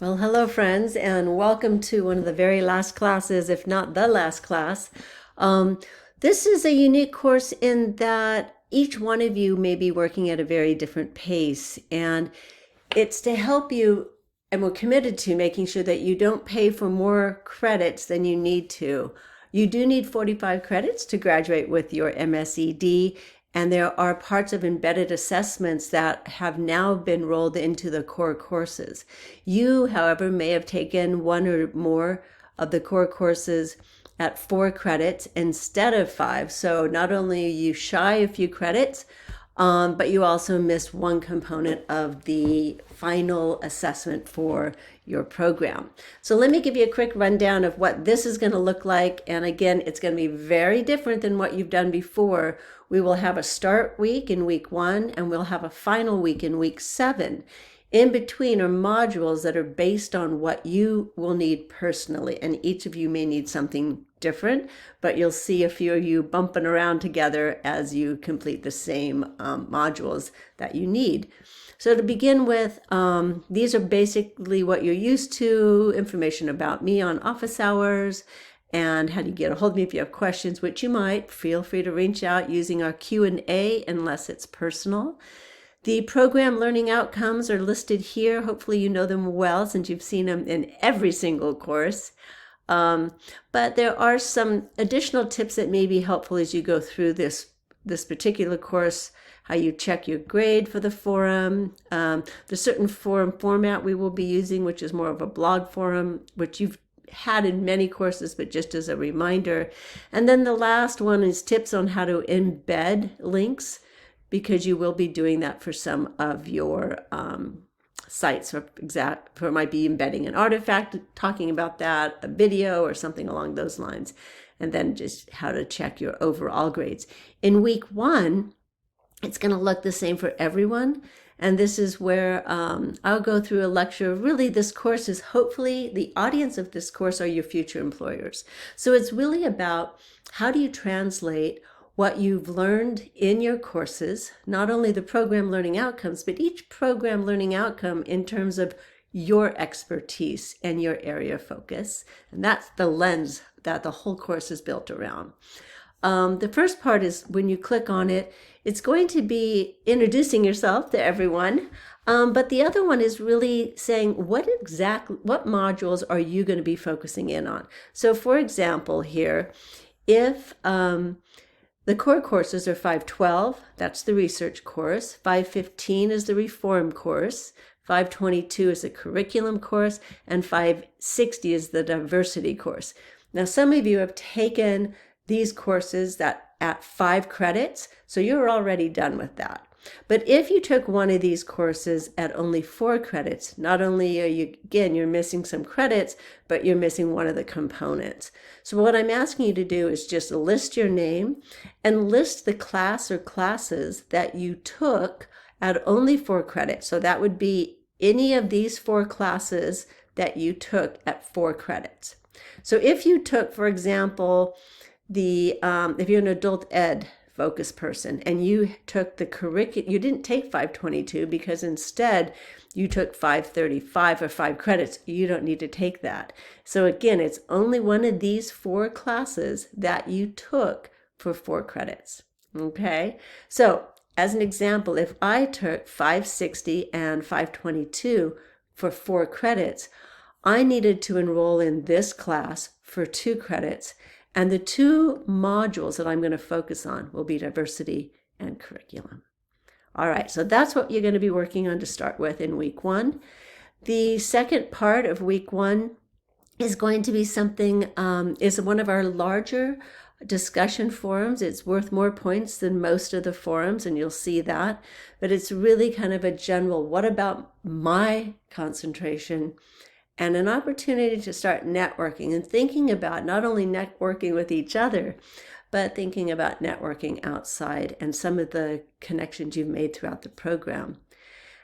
Well, hello, friends, and welcome to one of the very last classes, if not the last class. Um, this is a unique course in that each one of you may be working at a very different pace, and it's to help you, and we're committed to making sure that you don't pay for more credits than you need to. You do need 45 credits to graduate with your MSED, and there are parts of embedded assessments that have now been rolled into the core courses. You, however, may have taken one or more of the core courses at 4 credits instead of 5. So not only are you shy a few credits, but you also missed one component of the final assessment for your program. So let me give you a quick rundown of what this is going to look like. And again, it's going to be very different than what you've done before. We will have a start week in week 1, and we'll have a final week in week 7. In between are modules that are based on what you will need personally, and each of you may need something different, but you'll see a few of you bumping around together as you complete the same modules that you need. So to begin with, these are basically what you're used to: information about me on office hours, and how do you get a hold of me if you have questions, which you might. Feel free to reach out using our Q&A unless it's personal. The program learning outcomes are listed here. Hopefully you know them well since you've seen them in every single course. But there are some additional tips that may be helpful as you go through this particular course: how you check your grade for the forum, the certain forum format we will be using, which is more of a blog forum, which you've had in many courses, but just as a reminder. And then the last one is tips on how to embed links, because you will be doing that for some of your sites. For it might be embedding an artifact, talking about that, a video, or something along those lines. And then just how to check your overall grades. In week 1, it's going to look the same for everyone. And this is where I'll go through a lecture. Really, this course is hopefully the audience of this course are your future employers. So it's really about how do you translate what you've learned in your courses, not only the program learning outcomes, but each program learning outcome in terms of your expertise and your area of focus. And that's the lens that the whole course is built around. The first part is when you click on it, it's going to be introducing yourself to everyone. But the other one is really saying what modules are you going to be focusing in on. So for example, here, if the core courses are 512, that's the research course. 515 is the reform course. 522 is the curriculum course, and 560 is the diversity course. Now, some of you have taken these courses that at 5 credits, so you're already done with that. But if you took one of these courses at only 4 credits, not only are you're missing some credits, but you're missing one of the components. So what I'm asking you to do is just list your name and list the class or classes that you took at only 4 credits. So that would be any of these 4 classes that you took at 4 credits. So if you took, for example, if you're an adult ed focused person and you took the curriculum, you didn't take 522 because instead you took 535 or 5 credits. You don't need to take that. So again, it's only one of these 4 classes that you took for 4 credits. Okay. So as an example, if I took 560 and 522 for 4 credits, I needed to enroll in this class for 2 credits. And the 2 modules that I'm going to focus on will be diversity and curriculum. All right, so that's what you're going to be working on to start with in week 1. The second part of week 1 is going to be something, is one of our larger discussion forums. It's worth more points than most of the forums, and you'll see that. But it's really kind of a general, what about my concentration? And an opportunity to start networking and thinking about not only networking with each other, but thinking about networking outside and some of the connections you've made throughout the program.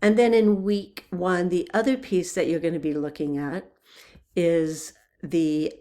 And then in week 1, the other piece that you're going to be looking at is the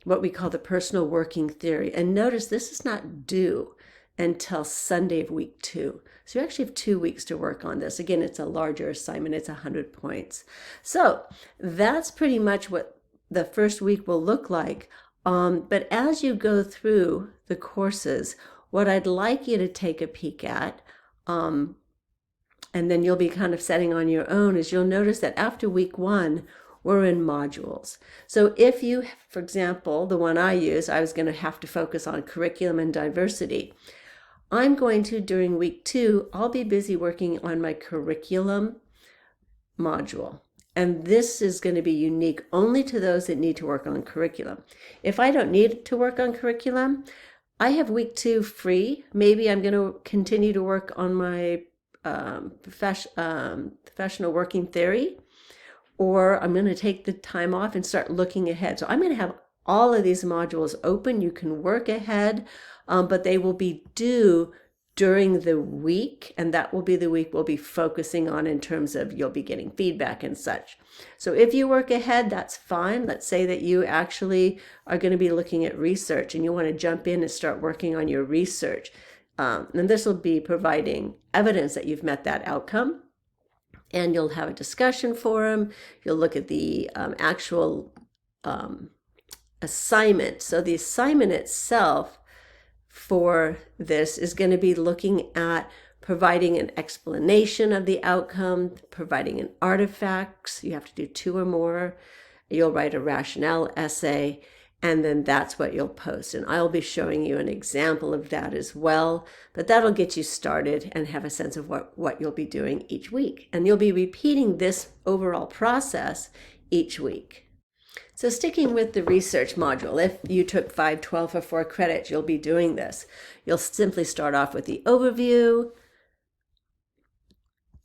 what we call the personal working theory. And notice this is not do. until Sunday of week 2. So you actually have 2 weeks to work on this. Again, it's a larger assignment. It's 100 points. So that's pretty much what the first week will look like. But as you go through the courses, what I'd like you to take a peek at, and then you'll be kind of setting on your own, is you'll notice that after week 1, we're in modules. So if you, for example, the one I use, I was going to have to focus on curriculum and diversity. I'm going to, during week 2, I'll be busy working on my curriculum module. And this is going to be unique only to those that need to work on curriculum. If I don't need to work on curriculum, I have week 2 free. Maybe I'm going to continue to work on my professional working theory, or I'm going to take the time off and start looking ahead. So I'm going to have all of these modules open. You can work ahead, but they will be due during the week, and that will be the week we'll be focusing on in terms of you'll be getting feedback and such. So if you work ahead, that's fine. Let's say that you actually are going to be looking at research and you want to jump in and start working on your research. And this will be providing evidence that you've met that outcome. And you'll have a discussion forum. You'll look at the actual assignment. So the assignment itself for this is going to be looking at providing an explanation of the outcome, providing an artifacts. You have to do 2 or more. You'll write a rationale essay, and then that's what you'll post. And I'll be showing you an example of that as well, but that'll get you started and have a sense of what you'll be doing each week. And you'll be repeating this overall process each week. So sticking with the research module, if you took 512 or 4 credits, you'll be doing this. You'll simply start off with the overview,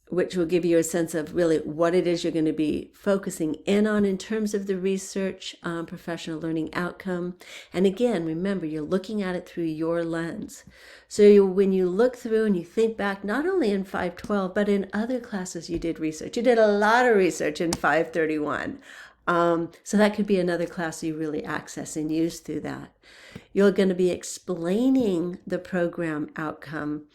which will give you a sense of really what it is you're going to be focusing in on in terms of the research professional learning outcome. And again, remember, you're looking at it through your lens. So when you look through and you think back, not only in 512, but in other classes you did research. You did a lot of research in 531. So that could be another class you really access and use through that. You're going to be explaining the program outcome,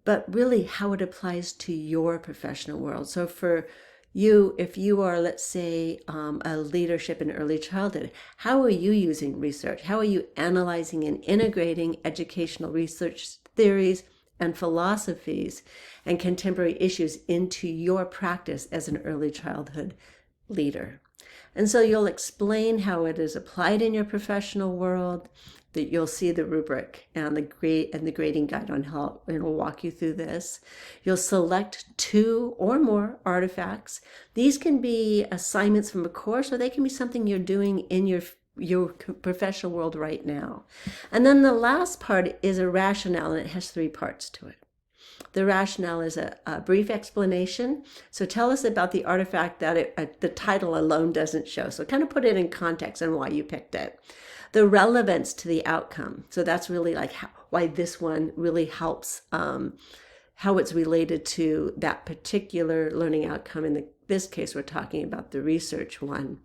but really how it applies to your professional world. So for you, if you are, let's say, a leadership in early childhood, how are you using research? How are you analyzing and integrating educational research theories and philosophies and contemporary issues into your practice as an early childhood leader? And so you'll explain how it is applied in your professional world, that you'll see the rubric and the grading guide on how it will walk you through this. You'll select 2 or more artifacts. These can be assignments from a course, or they can be something you're doing in your professional world right now. And then the last part is a rationale, and it has 3 parts to it. The rationale is a brief explanation. So tell us about the artifact that the title alone doesn't show. So kind of put it in context and why you picked it. The relevance to the outcome. So that's really like why this one really helps, how it's related to that particular learning outcome. In this case, we're talking about the research one.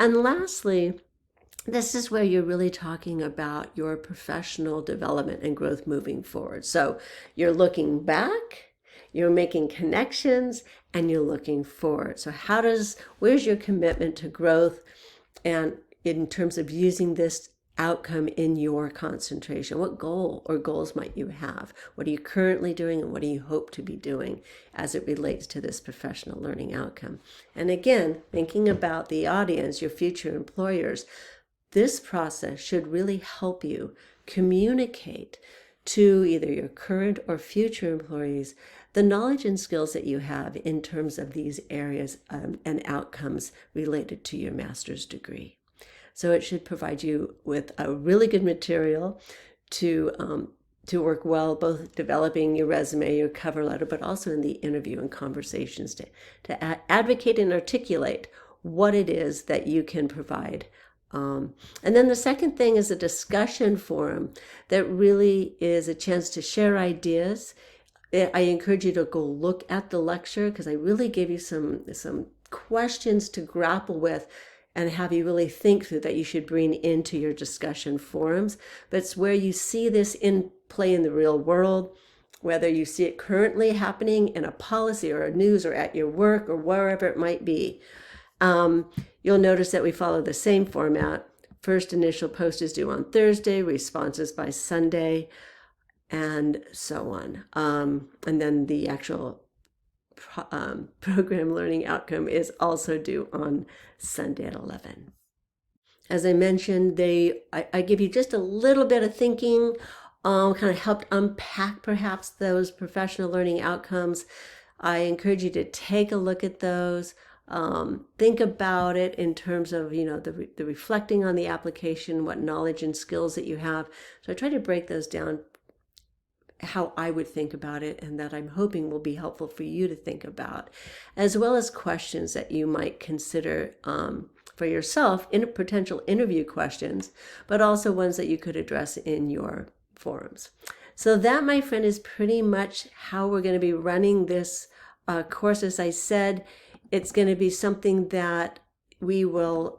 And lastly, this is where you're really talking about your professional development and growth moving forward. So you're looking back, you're making connections, and you're looking forward. So where's your commitment to growth, and in terms of using this outcome in your concentration? What goal or goals might you have? What are you currently doing, and what do you hope to be doing as it relates to this professional learning outcome? And again, thinking about the audience, your future employers, this process should really help you communicate to either your current or future employees the knowledge and skills that you have in terms of these areas and outcomes related to your master's degree. So it should provide you with a really good material to work well, both developing your resume, your cover letter, but also in the interview and conversations to advocate and articulate what it is that you can provide. And then the second thing is a discussion forum that really is a chance to share ideas. I encourage you to go look at the lecture, because I really give you some questions to grapple with and have you really think through that you should bring into your discussion forums. But it's where you see this in play in the real world, whether you see it currently happening in a policy or a news or at your work or wherever it might be. You'll notice that we follow the same format. First initial post is due on Thursday, responses by Sunday, and so on. And then the actual program learning outcome is also due on Sunday at 11. As I mentioned, I give you just a little bit of thinking, kind of helped unpack perhaps those professional learning outcomes. I encourage you to take a look at those. Think about it in terms of, the reflecting on the application, what knowledge and skills that you have. So I try to break those down how I would think about it, and that I'm hoping will be helpful for you to think about, as well as questions that you might consider for yourself in potential interview questions, but also ones that you could address in your forums. So that, my friend, is pretty much how we're going to be running this course. As I said, it's going to be something that we will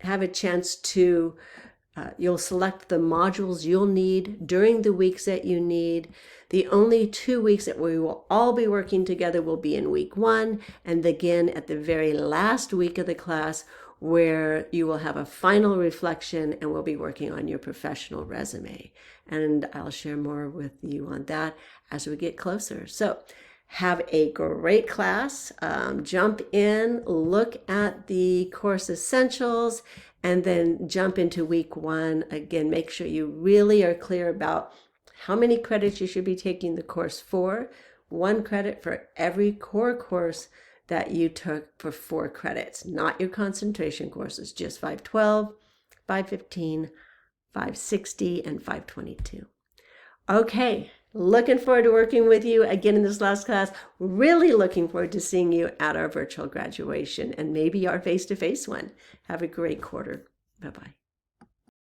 have a chance to, you'll select the modules you'll need during the weeks that you need. The only 2 weeks that we will all be working together will be in week 1, and again at the very last week of the class, where you will have a final reflection and we'll be working on your professional resume. And I'll share more with you on that as we get closer. So have a great class. Jump in, look at the course essentials, and then jump into week 1. Again, make sure you really are clear about how many credits you should be taking the course for. 1 credit for every core course that you took for 4 credits, not your concentration courses, just 512, 515, 560, and 522. Okay, looking forward to working with you again in this last class. Really looking forward to seeing you at our virtual graduation and maybe our face-to-face one. Have a great quarter. Bye-bye.